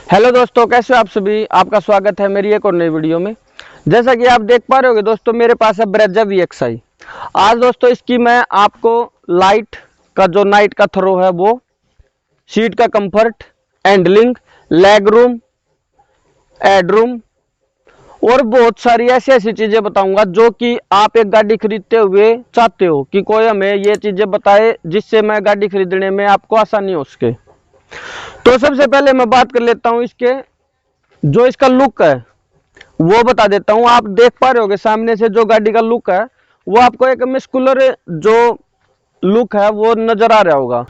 Hello दोस्तों, कैसे हो आप सभी। आपका स्वागत है मेरी एक और नई वीडियो में। जैसा कि आप देख पा रहे होगे दोस्तों, मेरे पास है ब्रेजा VXI। आज दोस्तों इसकी मैं आपको लाइट का जो नाइट का थ्रो है वो, सीट का comfort, handling, leg room, headroom और बहुत सारी ऐसी ऐसी चीजें बताऊंगा जो कि आप एक गाड़ी खरीदते हुए चाहते हो कि कोई हमें ये चीजें बताए जिससे मैं गाड़ी खरीदने में आपको आसानी हो सके। तो सबसे पहले मैं बात कर लेता हूँ इसके जो इसका लुक है वो बता देता हूँ। आप देख पा रहे होगे सामने से जो गाड़ी का लुक है वो आपको एक मस्कुलर जो लुक है वो नजर आ रहा होगा।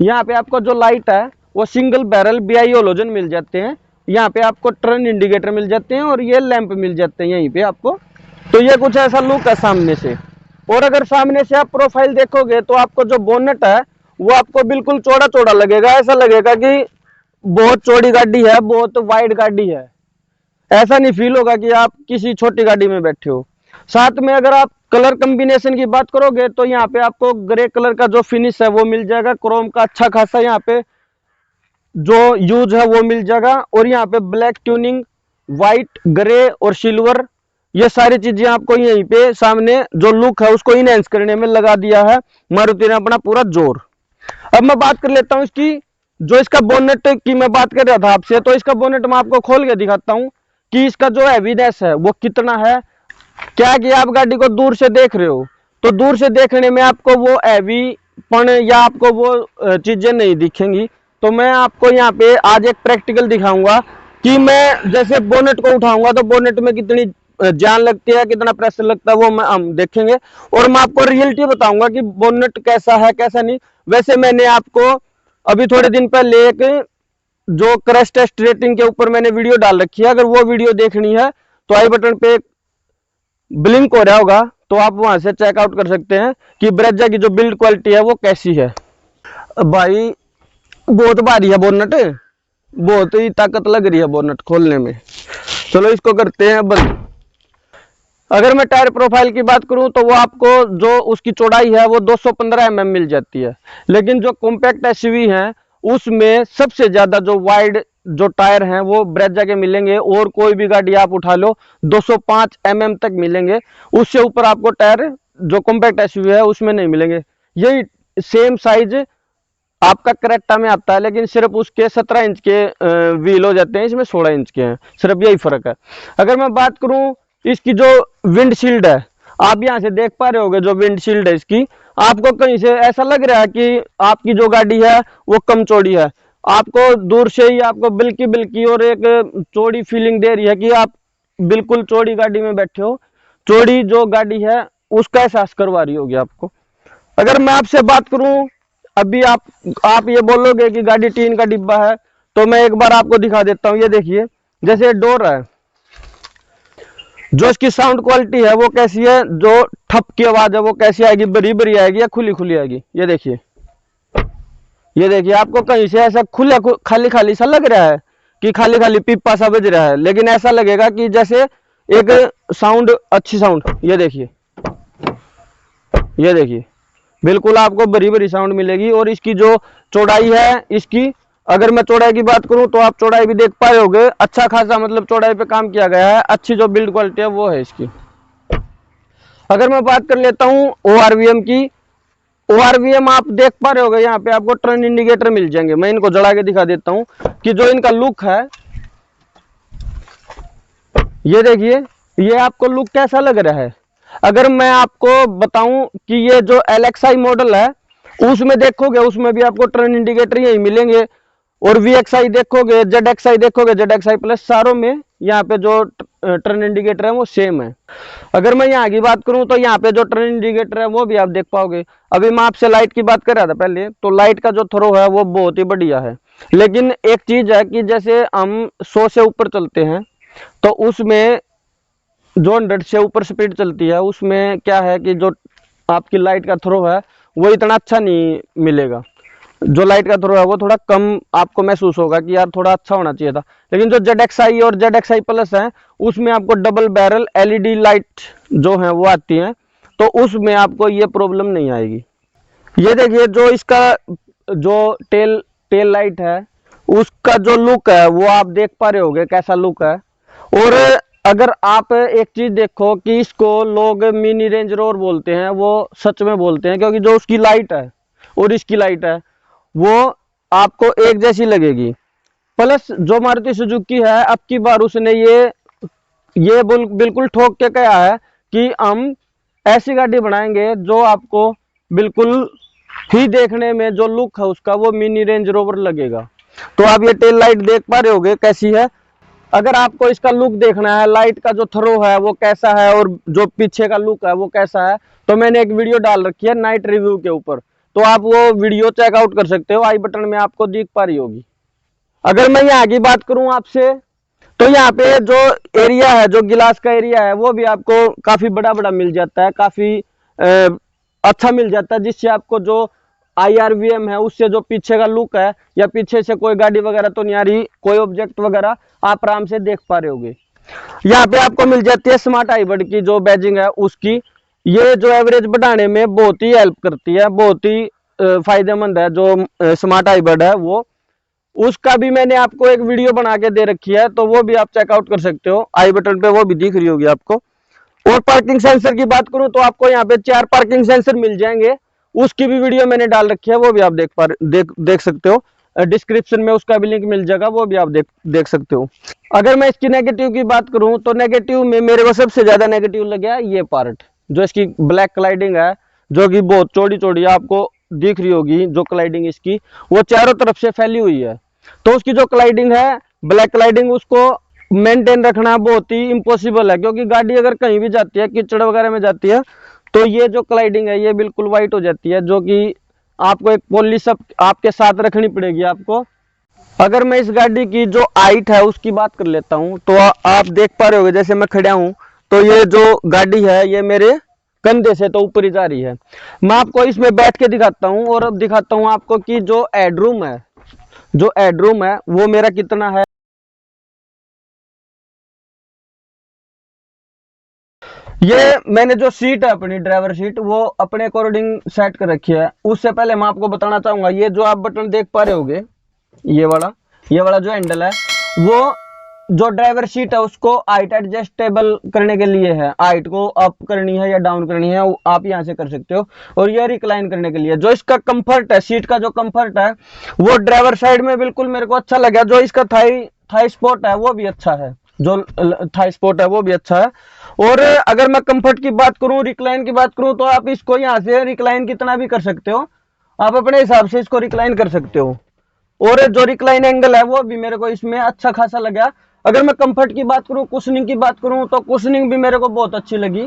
यहाँ पे आपको जो लाइट है वो सिंगल बैरल BI हेलोजन मिल जाते हैं। यहाँ पे आपको टर्न इंडिकेटर मिल जाते हैं और ये लैंप मिल जाते हैं यहीं पे आपको। तो ये कुछ ऐसा लुक है सामने से। और अगर सामने से आप प्रोफाइल देखोगे तो आपको जो बोनेट है वो आपको बिल्कुल चौड़ा चौड़ा लगेगा। ऐसा लगेगा कि बहुत चौड़ी गाड़ी है, बहुत वाइड गाड़ी है। ऐसा नहीं फील होगा कि आप किसी छोटी गाड़ी में बैठे हो। साथ में अगर आप कलर कॉम्बिनेशन की बात करोगे तो यहाँ पे आपको ग्रे कलर का जो फिनिश है वो मिल जाएगा। क्रोम का अच्छा खासा यहाँ पे जो यूज है वो मिल जाएगा। और यहाँ पे ब्लैक ट्यूनिंग, व्हाइट, ग्रे और सिल्वर, ये सारी चीजें आपको यहीं पे सामने जो लुक है उसको इनहेंस करने में लगा दिया है मारुति ने अपना पूरा जोर। अब मैं बात कर लेता हूँ इसकी जो इसका बोनेट की मैं बात कर रहा था आपसे। तो इसका बोनेट मैं आपको खोल के दिखाता हूँ कि इसका जो हैवीनेस है वो कितना है। क्या कि आप गाड़ी को दूर से देख रहे हो तो दूर से देखने में आपको वो हैवीपन या आपको वो चीजें नहीं दिखेंगी। तो मैं आपको यहाँ पे आज एक प्रैक्टिकल दिखाऊंगा कि मैं जैसे बोनेट को उठाऊंगा तो बोनेट में कितनी जान लगती है, कितना प्रेशर लगता है, वो हम देखेंगे। और मैं आपको रियलिटी बताऊंगा कि बोनेट कैसा है कैसा नहीं। वैसे मैंने आपको अभी थोड़े दिन पहले एक जो क्रैश टेस्ट रेटिंग के ऊपर मैंने वीडियो डाल रखी है, अगर वो वीडियो देखनी है तो आई बटन पे ब्लिंक हो रहा होगा तो आप वहां से चेकआउट कर सकते हैं कि ब्रेजा की जो बिल्ड क्वालिटी है वो कैसी है। भाई बहुत भारी है बोनट, बहुत ही ताकत लग रही है बोनट खोलने में। चलो इसको करते हैं बंद। अगर मैं टायर प्रोफाइल की बात करूं तो वो आपको जो उसकी चौड़ाई है वो 215 mm मिल जाती है। लेकिन जो कॉम्पैक्ट SUV है उसमें सबसे ज्यादा जो वाइड जो टायर हैं वो ब्रेजा के मिलेंगे। और कोई भी गाड़ी आप उठा लो 205 mm तक मिलेंगे। उससे ऊपर आपको टायर जो कॉम्पैक्ट SUV है उसमें नहीं मिलेंगे। यही सेम साइज आपका करेक्टा में आता है, लेकिन सिर्फ उसके 17 इंच के व्हील हो जाते हैं, इसमें 16 इंच के हैं। सिर्फ यही फर्क है। अगर मैं बात करूं इसकी जो विंडशील्ड है, आप यहां से देख पा रहे होगे जो विंडशील्ड है इसकी, आपको कहीं से ऐसा लग रहा है कि आपकी जो गाड़ी है वो कम चौड़ी है। आपको दूर से ही आपको बिल्की बिल्की और एक चौड़ी फीलिंग दे रही है कि आप बिल्कुल चौड़ी गाड़ी में बैठे हो। चौड़ी जो गाड़ी है उसका एहसास करवा रही होगी आपको। अगर मैं आपसे बात करूं, अभी आप ये बोलोगे कि गाड़ी टीन का डिब्बा है, तो मैं एक बार आपको दिखा देता हूं। ये देखिए जैसे डोर है, जो इसकी साउंड क्वालिटी है वो कैसी है, जो ठप की आवाज है वो कैसी आएगी, बड़ी बड़ी आएगी या खुली खुली आएगी। ये देखिए, ये देखिए आपको कहीं से ऐसा खुला खाली खाली सा लग रहा है कि खाली खाली पिप्पा सा बज रहा है, लेकिन ऐसा लगेगा कि जैसे एक साउंड, अच्छी साउंड। ये देखिए, ये देखिए बिल्कुल आपको बड़ी बड़ी साउंड मिलेगी। और इसकी जो चौड़ाई है इसकी, अगर मैं चौड़ाई की बात करूं तो आप चौड़ाई भी देख पाए होगे, अच्छा खासा मतलब चौड़ाई पे काम किया गया है। अच्छी जो बिल्ड क्वालिटी है वो है इसकी। अगर मैं बात कर लेता हूं ORVM की, ORVM आप देख पा रहे होगे यहाँ पे आपको टर्न इंडिकेटर मिल जाएंगे। मैं इनको जला के दिखा देता हूं कि जो इनका लुक है, ये देखिए ये आपको लुक कैसा लग रहा है। अगर मैं आपको बताऊं कि ये जो LXI मॉडल है उसमें देखोगे, उसमें भी आपको टर्न इंडिकेटर यही मिलेंगे। और VXI देखोगे, ZXI देखोगे, ZXI प्लस, सारों में यहाँ पे जो टर्न इंडिकेटर है वो सेम है। अगर मैं यहाँ की बात करूं तो यहाँ पे जो टर्न इंडिकेटर है वो भी आप देख पाओगे। अभी मैं आपसे लाइट की बात कर रहा था पहले, तो लाइट का जो थ्रो है वो बहुत ही बढ़िया है। लेकिन एक चीज है कि जैसे हम 100 से ऊपर चलते हैं तो उसमें जो 100 से ऊपर स्पीड चलती है उसमें क्या है कि जो आपकी लाइट का थ्रो है वो इतना अच्छा नहीं मिलेगा। जो लाइट का थ्रो है वो थोड़ा कम आपको महसूस होगा कि यार थोड़ा अच्छा होना चाहिए था। लेकिन जो ZXI और ZXI प्लस है उसमें आपको डबल बैरल LED लाइट जो है वो आती है, तो उसमें आपको ये प्रॉब्लम नहीं आएगी। ये देखिए जो इसका जो टेल लाइट है उसका जो लुक है वो आप देख पा रहे होगे कैसा लुक है। और अगर आप एक चीज देखो कि इसको लोग मिनी रेंज रोवर बोलते हैं, वो सच में बोलते हैं, क्योंकि जो उसकी लाइट है और इसकी लाइट है वो आपको एक जैसी लगेगी। प्लस जो मारुति सुजुकी है, अब की बार उसने ये बिल्कुल ठोक के कहा है कि हम ऐसी गाड़ी बनाएंगे जो आपको बिल्कुल ही देखने में जो लुक है उसका वो मिनी रेंज रोवर लगेगा। तो आप ये टेल लाइट देख पा रहे होगे कैसी है। अगर आपको इसका लुक देखना है, लाइट का जो थ्रो है वो कैसा है और जो पीछे का लुक है वो कैसा है, तो मैंने एक वीडियो डाल रखी है नाइट रिव्यू के ऊपर, तो आप वो वीडियो चेकआउट कर सकते हो, आई बटन में आपको दिख पा रही होगी। अगर मैं यहाँ की बात करूं आपसे, तो यहाँ पे जो एरिया है, जो गिलास का एरिया है, वो भी आपको काफी बड़ा बड़ा मिल जाता है, काफी अच्छा मिल जाता है, जिससे आपको जो IRVM है उससे जो पीछे का लुक है या पीछे से कोई गाड़ी वगैरह तो नहीं आ रही, कोई ऑब्जेक्ट वगैरह आप आराम से देख पा रहे होगे। यहाँ पे आपको मिल जाती है स्मार्ट हाइब्रिड की जो बैजिंग है उसकी, ये जो एवरेज बढ़ाने में बहुत ही हेल्प करती है, बहुत ही फायदेमंद है जो स्मार्ट हाइब्रिड है वो। उसका भी मैंने आपको एक वीडियो बना के दे रखी है, तो वो भी आप चेकआउट कर सकते हो, आई बटन पे वो भी दिख रही होगी आपको। और पार्किंग सेंसर की बात करूं तो आपको यहाँ पे 4 पार्किंग सेंसर मिल जाएंगे, उसकी भी वीडियो मैंने डाल रखी है, वो भी आप देख सकते हो, डिस्क्रिप्शन में उसका भी लिंक मिल जाएगा, वो भी आप देख सकते हो। अगर मैं इसकी नेगेटिव की बात करूं तो नेगेटिव में मेरे को सबसे ज्यादा नेगेटिव लगा ये पार्ट, जो इसकी ब्लैक क्लाइडिंग है, जो कि बहुत चौड़ी चौड़ी आपको दिख रही होगी, जो क्लाइडिंग इसकी वो चारों तरफ से फैली हुई है। तो उसकी जो क्लाइडिंग है, ब्लैक क्लाइडिंग, उसको मेंटेन रखना बहुत ही इम्पॉसिबल है, क्योंकि गाड़ी अगर कहीं भी जाती है, कीचड़ वगैरह में जाती है, तो ये जो क्लाइडिंग है ये बिल्कुल वाइट हो जाती है, जो कि आपको एक पॉलिश आपके साथ रखनी पड़ेगी आपको। अगर मैं इस गाड़ी की जो हाइट है उसकी बात कर लेता हूं, तो आप देख पा रहे होगे, जैसे मैं खड़ा हूं तो ये जो गाड़ी है ये मेरे कंधे से तो ऊपर ही जा रही है। मैं आपको इसमें बैठ के दिखाता हूं और अब दिखाता हूं आपको कि जो हेडरूम है, जो हेडरूम है वो मेरा कितना है। ये मैंने जो सीट है अपनी ड्राइवर सीट वो अपने अकॉर्डिंग सेट कर रखी है। उससे पहले मैं आपको बताना चाहूंगा, ये जो आप बटन देख पा रहे होगे, ये वाला जो हैंडल है वो जो ड्राइवर सीट है उसको हाइट एडजस्टेबल करने के लिए है, हाइट को अप करनी है या डाउन करनी है वो आप यहाँ से कर सकते हो। और ये रिक्लाइन करने के लिए जो इसका कंफर्ट है, सीट का जो कंफर्ट है वो ड्राइवर साइड में बिल्कुल मेरे को अच्छा लगा। जो इसका थाई स्पॉट है वो भी अच्छा है, जो थाई स्पॉट है वो भी अच्छा है। और अगर मैं कंफर्ट की बात करूं, रिक्लाइन की बात करूं, तो आप इसको यहाँ से रिक्लाइन कितना भी कर सकते हो, आप अपने हिसाब से इसको रिक्लाइन कर सकते हो। और जो रिक्लाइन एंगल है वो भी मेरे को इसमें अच्छा खासा लगा। अगर मैं कंफर्ट की बात करूं, कुशनिंग की बात करूं, तो कुशनिंग भी मेरे को बहुत अच्छी लगी।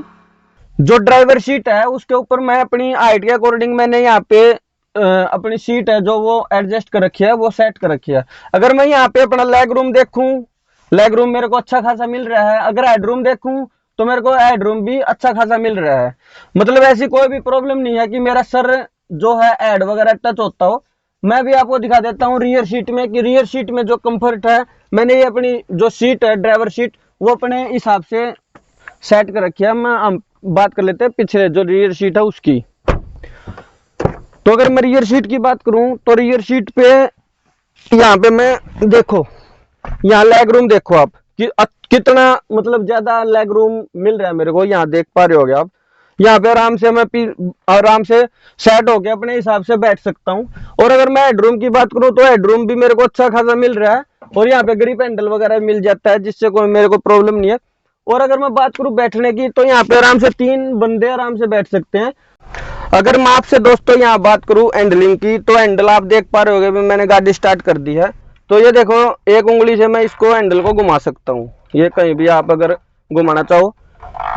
जो ड्राइवर सीट है उसके ऊपर मैं अपनी हाइट के अकॉर्डिंग मैंने यहाँ पे अपनी सीट है जो वो एडजस्ट कर रखी है, वो सेट कर रखी है। अगर मैं यहाँ पे अपना लेग रूम देखूं, लेग रूम मेरे को अच्छा खासा मिल रहा है। अगर हेडरूम देखूं तो मेरे को हेडरूम भी अच्छा खासा मिल रहा है, मतलब ऐसी कोई भी प्रॉब्लम नहीं है कि मेरा सर जो है हेड वगैरह टच होता हो। मैं भी आपको दिखा देता हूँ रियर सीट में, कि रियर सीट में जो कंफर्ट है, मैंने ये अपनी जो सीट है ड्राइवर सीट वो अपने हिसाब से सेट कर रखी है। हम बात कर लेते हैं पिछले जो रियर सीट है उसकी। तो अगर मैं रियर सीट की बात करूं तो रियर सीट पे यहाँ पे मैं देखो, यहाँ लेग रूम देखो आप कि कितना मतलब ज्यादा लेग रूम मिल रहा है मेरे को, यहाँ देख पा रहे होगे आप। यहाँ पे आराम से मैं आराम से सेट होके अपने हिसाब से बैठ सकता हूँ। और अगर मैं हेडरूम की बात करूँ तो हेडरूम भी मेरे को अच्छा खासा मिल रहा है, और यहाँ पे ग्रिप हैंडल वगैरह मिल जाता है, जिससे कोई मेरे को प्रॉब्लम नहीं है। और अगर मैं बात करूँ बैठने की, तो यहाँ पे आराम से 3 बंदे आराम से बैठ सकते हैं। अगर मैं आपसे दोस्तों यहाँ बात करूँ हैंडलिंग की, तो हैंडल आप देख पा रहे होगे, मैंने गाड़ी स्टार्ट कर दी है, तो ये देखो एक उंगली से मैं इसको हैंडल को घुमा सकता हूँ, ये कहीं भी आप अगर घुमाना चाहो।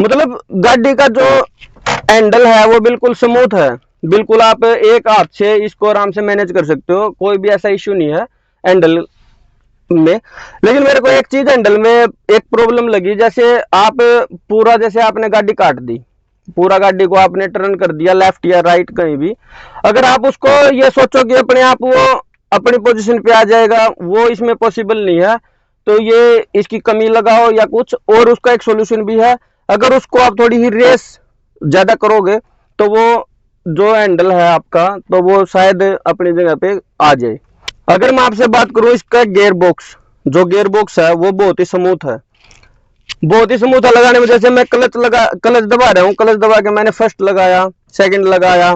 मतलब गाड़ी का जो हैंडल है वो बिल्कुल स्मूथ है, बिल्कुल आप एक हाथ से इसको आराम से मैनेज कर सकते हो, कोई भी ऐसा इश्यू नहीं है हैंडल में। लेकिन मेरे को एक चीज हैंडल में एक प्रॉब्लम लगी, जैसे आप पूरा, जैसे आपने गाड़ी काट दी, पूरा गाड़ी को आपने टर्न कर दिया लेफ्ट या राइट कहीं भी, अगर आप उसको ये सोचो कि अपने आप वो अपनी पोजीशन पे आ जाएगा, वो इसमें पॉसिबल नहीं है। तो ये इसकी कमी लगाओ या कुछ और, उसका एक सॉल्यूशन भी है। अगर उसको आप थोड़ी ही रेस ज्यादा करोगे तो वो जो हैंडल है आपका, तो वो शायद अपनी जगह पे आ जाए। अगर मैं आपसे बात करूं इसका गियर बॉक्स, जो गियर बॉक्स है वो बहुत ही स्मूथ है, बहुत ही स्मूथ है लगाने में। जैसे मैं क्लच दबा रहा हूँ, क्लच दबा के मैंने फर्स्ट लगाया, सेकंड लगाया,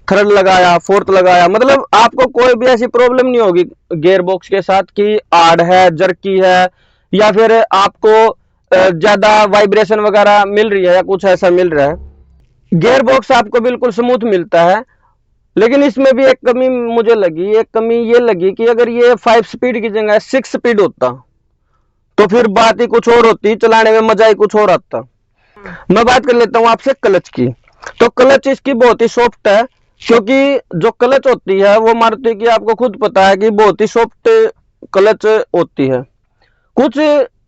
थर्ड लगाया, फोर्थ लगाया, मतलब आपको कोई भी ऐसी प्रॉब्लम नहीं होगी गियर बॉक्स के साथ कि आड़ है, जर्की है, या फिर आपको ज्यादा वाइब्रेशन वगैरह मिल रही है या कुछ ऐसा मिल रहा है। गियर बॉक्स आपको बिल्कुल स्मूथ मिलता है। लेकिन इसमें भी एक कमी मुझे लगी, एक कमी ये लगी कि अगर ये 5 स्पीड की जगह 6 स्पीड होता तो फिर बात ही कुछ और होती, चलाने में मजा ही कुछ और आता। मैं बात कर लेता हूँ आपसे क्लच की। तो क्लच इसकी बहुत ही सॉफ्ट है, क्योंकि जो क्लच होती है वो मारुति की आपको खुद पता है कि बहुत ही सॉफ्ट क्लच होती है। कुछ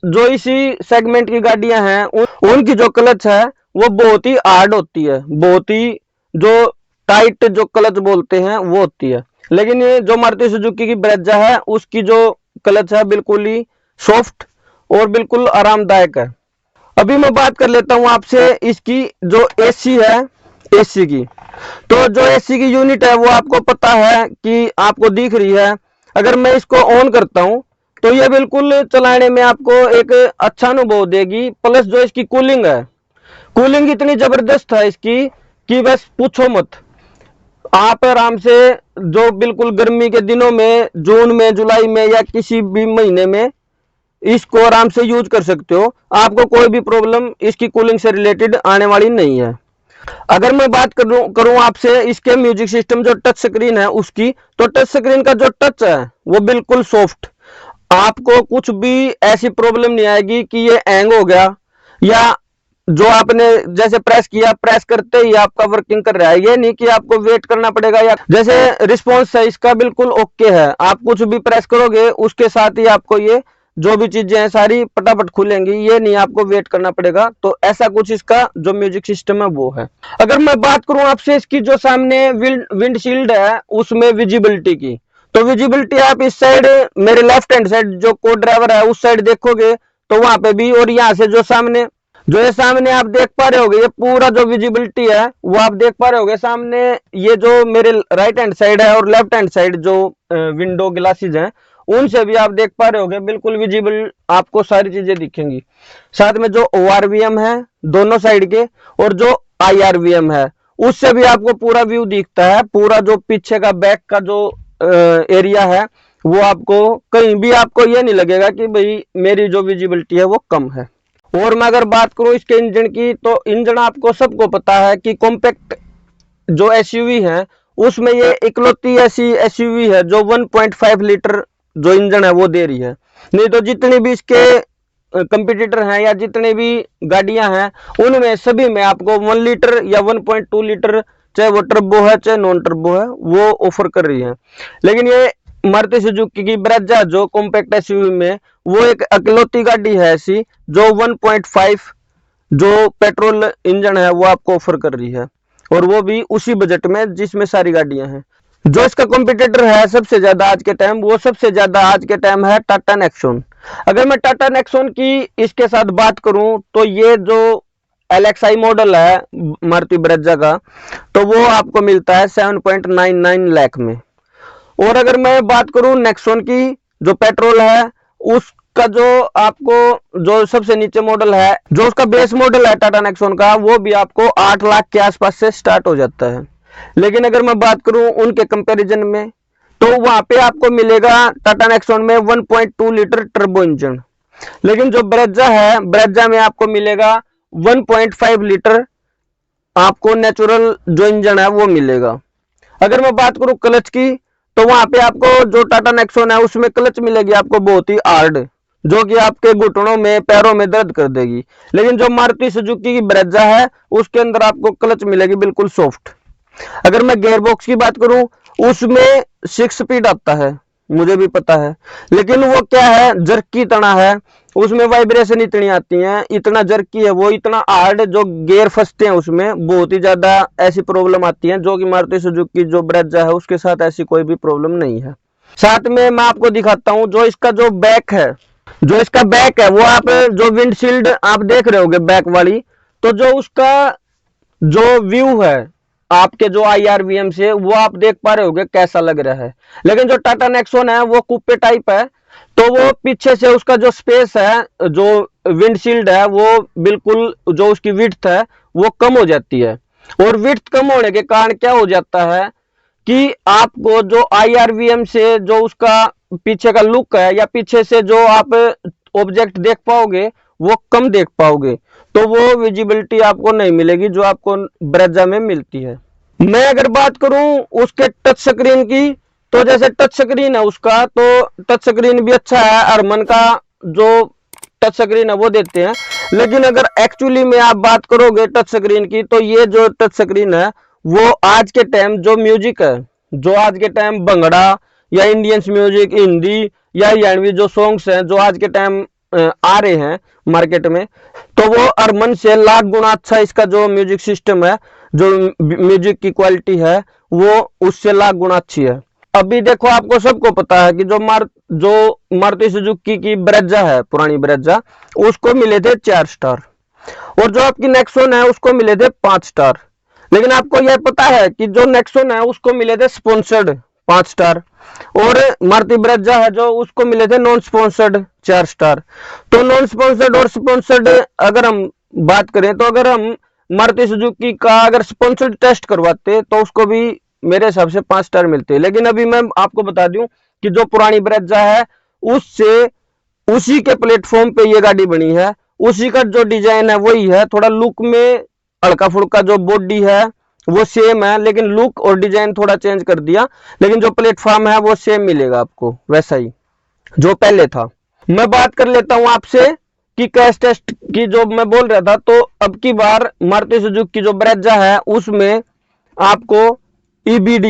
जो इसी सेगमेंट की गाड़ियां हैं उनकी जो क्लच है वो बहुत ही हार्ड होती है, बहुत ही जो टाइट जो क्लच बोलते हैं वो होती है। लेकिन ये जो मारुति सुजुकी की ब्रेजा है उसकी जो क्लच है बिल्कुल ही सॉफ्ट और बिल्कुल आरामदायक है। अभी मैं बात कर लेता हूं आपसे इसकी जो एसी है, एसी की। तो जो एसी की यूनिट है वो आपको पता है कि आपको दिख रही है। अगर मैं इसको ऑन करता हूं तो ये बिल्कुल चलाने में आपको एक अच्छा अनुभव देगी। प्लस जो इसकी कूलिंग है, कूलिंग इतनी जबरदस्त है इसकी कि बस पूछो मत। आप आराम से जो बिल्कुल गर्मी के दिनों में, जून में, जुलाई में या किसी भी महीने में इसको आराम से यूज कर सकते हो। आपको कोई भी प्रॉब्लम इसकी कूलिंग से रिलेटेड आने वाली नहीं है। अगर मैं बात करूं आपसे इसके म्यूजिक सिस्टम जो टच स्क्रीन है उसकी, तो टच स्क्रीन का जो टच है वो बिल्कुल सॉफ्ट। आपको कुछ भी ऐसी प्रॉब्लम नहीं आएगी कि ये हैंग हो गया, या जो आपने जैसे प्रेस किया, प्रेस करते ही आपका वर्किंग कर रहा है, ये नहीं कि आपको वेट करना पड़ेगा। या जैसे रिस्पॉन्स है इसका बिल्कुल ओके है, आप कुछ भी प्रेस करोगे उसके साथ ही आपको ये जो भी चीजें हैं सारी फटाफट खुलेंगी, ये नहीं आपको वेट करना पड़ेगा। तो ऐसा कुछ इसका जो म्यूजिक सिस्टम है वो है। अगर मैं बात करूं आपसे इसकी जो सामने विंडशील्ड है उसमें विजिबिलिटी की, तो विजिबिलिटी आप इस साइड मेरे लेफ्ट हैंड साइड जो को ड्राइवर है उस साइड देखोगे तो वहां पे भी, और यहाँ से जो ये सामने आप देख पा रहे होगे, ये पूरा जो विजिबिलिटी है वो आप देख पा रहे होगे सामने। ये जो मेरे राइट हैंड साइड है और लेफ्ट हैंड साइड जो विंडो ग्लासेस हैं उनसे भी आप देख पा रहे होगे, बिल्कुल विजिबल आपको सारी चीजें दिखेंगी। साथ में जो ORVM है दोनों साइड के, और जो IRVM है उससे भी आपको पूरा व्यू दिखता है। पूरा जो पीछे का बैक का जो एरिया है वो आपको कहीं भी आपको ये नहीं लगेगा कि भाई मेरी जो विजिबिलिटी है वो कम है। और मैं अगर बात करूं इसके इंजन की, तो इंजन आपको सबको पता है कि कॉम्पैक्ट जो एसयूवी है उसमें ये इकलौती ऐसी एसयूवी है जो 1.5 लीटर जो इंजन है वो दे रही है। नहीं तो जितने भी इसके कंपटीटर हैं या जितने भी गाड़ियां हैं उनमें सभी में आपको 1 लीटर या 1.2 लीटर, चाहे वो टर्बो है चाहे नॉन टर्बो है, वो ऑफर कर रही है। लेकिन ये मारुति सुजुकी की ब्रेजा जो कॉम्पैक्ट एसयूवी में वो एक अकेलौती गाड़ी है ऐसी जो 1.5 जो पेट्रोल इंजन है वो आपको ऑफर कर रही है, और वो भी उसी बजट में जिसमें सारी गाड़ियां हैं। जो इसका कॉम्पिटिटर है सबसे ज्यादा आज के टाइम, वो सबसे ज्यादा आज के टाइम है टाटा नेक्सॉन। अगर मैं टाटा नेक्सॉन की इसके साथ बात करूं तो ये जो LXi मॉडल है मारुति ब्रेजा का, तो वो आपको मिलता है 7.99 लाख में। और अगर मैं बात करूं नेक्सॉन की जो पेट्रोल है उसका जो आपको जो सबसे नीचे मॉडल है, जो उसका बेस मॉडल है टाटा नेक्सॉन का, वो भी आपको 8 लाख के आसपास से स्टार्ट हो जाता है। लेकिन अगर मैं बात करूं उनके कंपैरिजन में, तो वहां पे आपको मिलेगा टाटा नेक्सॉन में 1.2 लीटर टर्बो इंजन। लेकिन जो ब्रेजा है, ब्रेजा में आपको मिलेगा 1.5 लीटर आपको नेचुरल जो इंजन है वो मिलेगा। अगर मैं बात करूं क्लच की, तो वहां पे आपको जो टाटा नेक्सॉन है उसमें क्लच मिलेगी आपको बहुत ही हार्ड, जो कि आपके घुटनों में, पैरों में दर्द कर देगी। लेकिन जो मारुति सुजुकी की ब्रेजा है उसके अंदर आपको क्लच मिलेगी बिल्कुल सॉफ्ट। अगर मैं गियर बॉक्स की बात करूं उसमें 6 स्पीड आता है, मुझे भी पता है, लेकिन वो क्या है, जर्की तना है, उसमें वाइब्रेशन इतनी आती है, इतना जर्की है वो, इतना हार्ड जो गियर फंसते हैं उसमें बहुत ही ज्यादा ऐसी प्रॉब्लम आती है, जो कि मारुति सुजुकी जो ब्रेजा है उसके साथ ऐसी कोई भी प्रॉब्लम नहीं है। साथ में मैं आपको दिखाता हूं जो इसका जो बैक है, जो इसका बैक है वो आप जो विंडशील्ड आप देख रहे होगे बैक वाली, तो जो उसका जो व्यू है आपके जो IRVM से वो आप देख पा रहे होगे कैसा लग रहा है। लेकिन जो टाटा नेक्सॉन है वो कूपे टाइप है, तो वो पीछे से उसका जो स्पेस है, जो विंडशील्ड है, वो बिल्कुल जो उसकी विड्थ है वो कम हो जाती है। और विड्थ कम होने के कारण क्या हो जाता है कि आपको जो IRVM से जो उसका पीछे का लुक है या पीछे से जो आप ऑब्जेक्ट देख पाओगे वो कम देख पाओगे, तो वो विजिबिलिटी आपको नहीं मिलेगी जो आपको ब्रेजा में मिलती है। मैं अगर बात करूं उसके टच स्क्रीन की, तो जैसे टच स्क्रीन है उसका, तो टच स्क्रीन भी अच्छा है, हरमन का जो टच स्क्रीन है वो देते हैं। लेकिन अगर एक्चुअली में आप बात करोगे टच स्क्रीन की, तो ये जो टच स्क्रीन है वो आज के टाइम जो म्यूजिक है, जो आज के टाइम भंगड़ा या इंडियंस म्यूजिक, हिंदी या हरियाणवी जो सॉन्ग्स हैं जो आज के टाइम आ रहे हैं मार्केट में, तो वो हरमन से लाख गुना अच्छा इसका जो म्यूजिक सिस्टम है, जो म्यूजिक की क्वालिटी है वो उससे लाख गुना अच्छी है। अभी देखो आपको सबको पता है कि जो मारुति सुजुकी की ब्रेजा है, पुरानी ब्रेजा, उसको मिले थे 4 स्टार, और जो आपकी नेक्सॉन है उसको मिले थे 5 स्टार। लेकिन आपको यह पता है कि जो नेक्सॉन है उसको मिले थे स्पॉन्सर्ड 5 स्टार, और मारुति ब्रेजा है जो उसको मिले थे नॉन स्पॉन्सर्ड 4 स्टार। तो नॉन स्पॉन्सर्ड और स्पॉन्सर्ड अगर हम बात करें, तो अगर हम मारुति सुजुकी का अगर स्पॉन्सर्ड टेस्ट करवाते तो उसको भी मेरे हिसाब से 5 स्टार मिलते। लेकिन अभी मैं आपको बता दूं कि जो पुरानी ब्रेजा है उससे उसी के प्लेटफॉर्म पे ये गाड़ी बनी है, उसी का जो डिजाइन है वही है, थोड़ा लुक में हल्का फुल्का जो बॉडी है वो सेम है, लेकिन लुक और डिजाइन थोड़ा चेंज कर दिया, लेकिन जो प्लेटफॉर्म है वो सेम मिलेगा आपको वैसा ही जो पहले था। मैं बात कर लेता हूं आपसे कि क्रैश टेस्ट की जो मैं बोल रहा था, तो अब की बार मारुति सुजुकी की जो ब्रेजा है उसमें आपको EBD,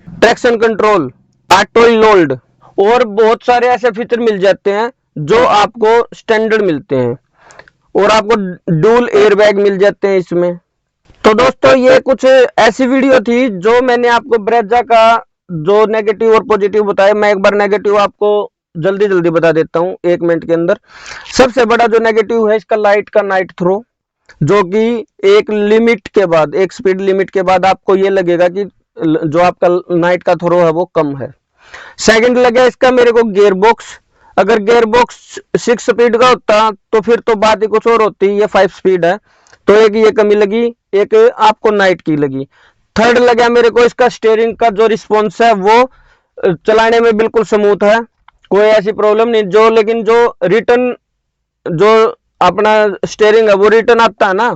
ट्रैक्शन कंट्रोल, ऑटो लोल्ड और बहुत सारे ऐसे फीचर मिल जाते हैं जो आपको स्टैंडर्ड मिलते हैं, और आपको डुअल एयरबैग मिल जाते हैं इसमें। तो दोस्तों ये कुछ ऐसी वीडियो थी जो मैंने आपको ब्रेजा का जो नेगेटिव और पॉजिटिव बताया। मैं एक बार नेगेटिव आपको जल्दी बता देता हूं 1 मिनट के अंदर। सबसे बड़ा जो नेगेटिव है इसका लाइट का नाइट थ्रो, जो कि एक लिमिट के बाद, एक स्पीड लिमिट के बाद आपको ये लगेगा कि जो आपका नाइट का थ्रो है वो कम है। सेकंड लगे इसका मेरे को गियर बॉक्स। अगर गियर बॉक्स 6 स्पीड का होता तो फिर तो बात ही कुछ और होती, ये 5 स्पीड है, तो एक ये कमी लगी, एक आपको नाइट की लगी। थर्ड लगा मेरे को इसका स्टीयरिंग का जो रिस्पॉन्स है वो चलाने में बिल्कुल स्मूथ है, कोई ऐसी प्रॉब्लम नहीं। जो लेकिन जो रिटर्न जो अपना स्टीयरिंग है वो रिटर्न आता है ना,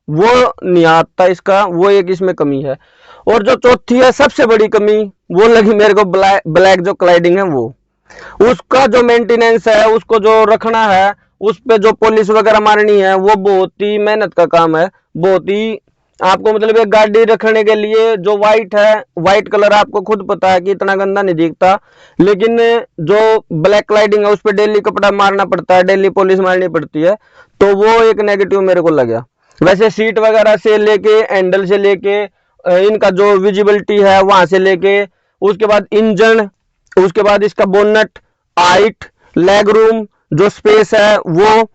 वो नहीं आता इसका, वो एक इसमें कमी है। और जो चौथी है सबसे बड़ी कमी वो लगी मेरे को ब्लैक जो क्लाइडिंग है, वो उसका जो मेंटेनेंस है, उसको जो रखना है, उस पे जो पॉलिश वगैरह मारनी है, वो बहुत ही मेहनत का काम है। बहुत ही आपको मतलब एक गाड़ी रखने के लिए जो व्हाइट है, व्हाइट कलर आपको खुद पता है कि इतना गंदा नहीं दिखता, लेकिन जो ब्लैक क्लाइडिंग है उस पर डेली कपड़ा मारना पड़ता है, डेली पॉलिश मारनी पड़ती है, तो वो एक नेगेटिव मेरे को लगा। वैसे सीट वगैरह से लेके, हैंडल से लेके, इनका जो विजिबिलिटी है वहां से लेके, उसके बाद इंजन, उसके बाद इसका बोनट, हाइट, लेग रूम, जो स्पेस है वो,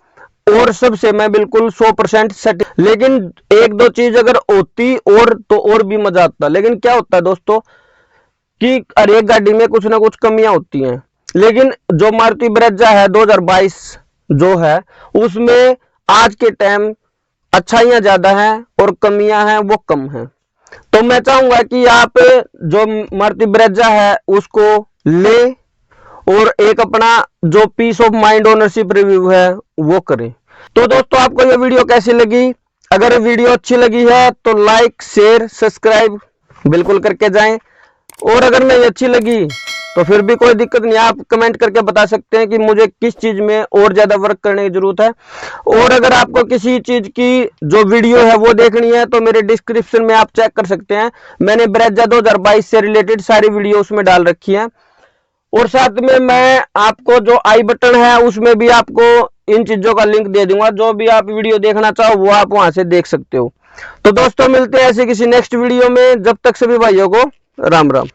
और सबसे मैं बिल्कुल 100% सेट। लेकिन एक दो चीज अगर होती और तो और भी मजा आता। लेकिन क्या होता है दोस्तों कि हर एक गाड़ी में कुछ ना कुछ कमियां होती हैं, लेकिन जो मारुति ब्रेजा है 2022 जो है उसमें आज के टाइम अच्छाइयां ज्यादा हैं और कमियां हैं वो कम हैं। तो मैं चाहूंगा कि आप जो मारुति ब्रेजा है उसको ले और एक अपना जो peace of mind ownership review है वो करें। तो दोस्तों आपको ये वीडियो कैसी लगी? अगर वीडियो अच्छी लगी है तो लाइक, शेयर, सब्सक्राइब बिल्कुल करके जाएं, और अगर नहीं अच्छी लगी तो फिर भी कोई दिक्कत नहीं, आप कमेंट करके बता सकते हैं कि मुझे किस चीज में और ज्यादा वर्क करने की जरूरत है। और अगर आपको किसी चीज की जो वीडियो है वो देखनी है तो मेरे डिस्क्रिप्शन में आप चेक कर सकते हैं, मैंने ब्रेजा 2022 से रिलेटेड सारी वीडियो उसमें डाल रखी है। और साथ में मैं आपको जो आई बटन है उसमें भी आपको इन चीजों का लिंक दे दूंगा, जो भी आप वीडियो देखना चाहो वो आप वहां से देख सकते हो। तो दोस्तों मिलते हैं ऐसे किसी नेक्स्ट वीडियो में, जब तक सभी भाइयों को राम राम।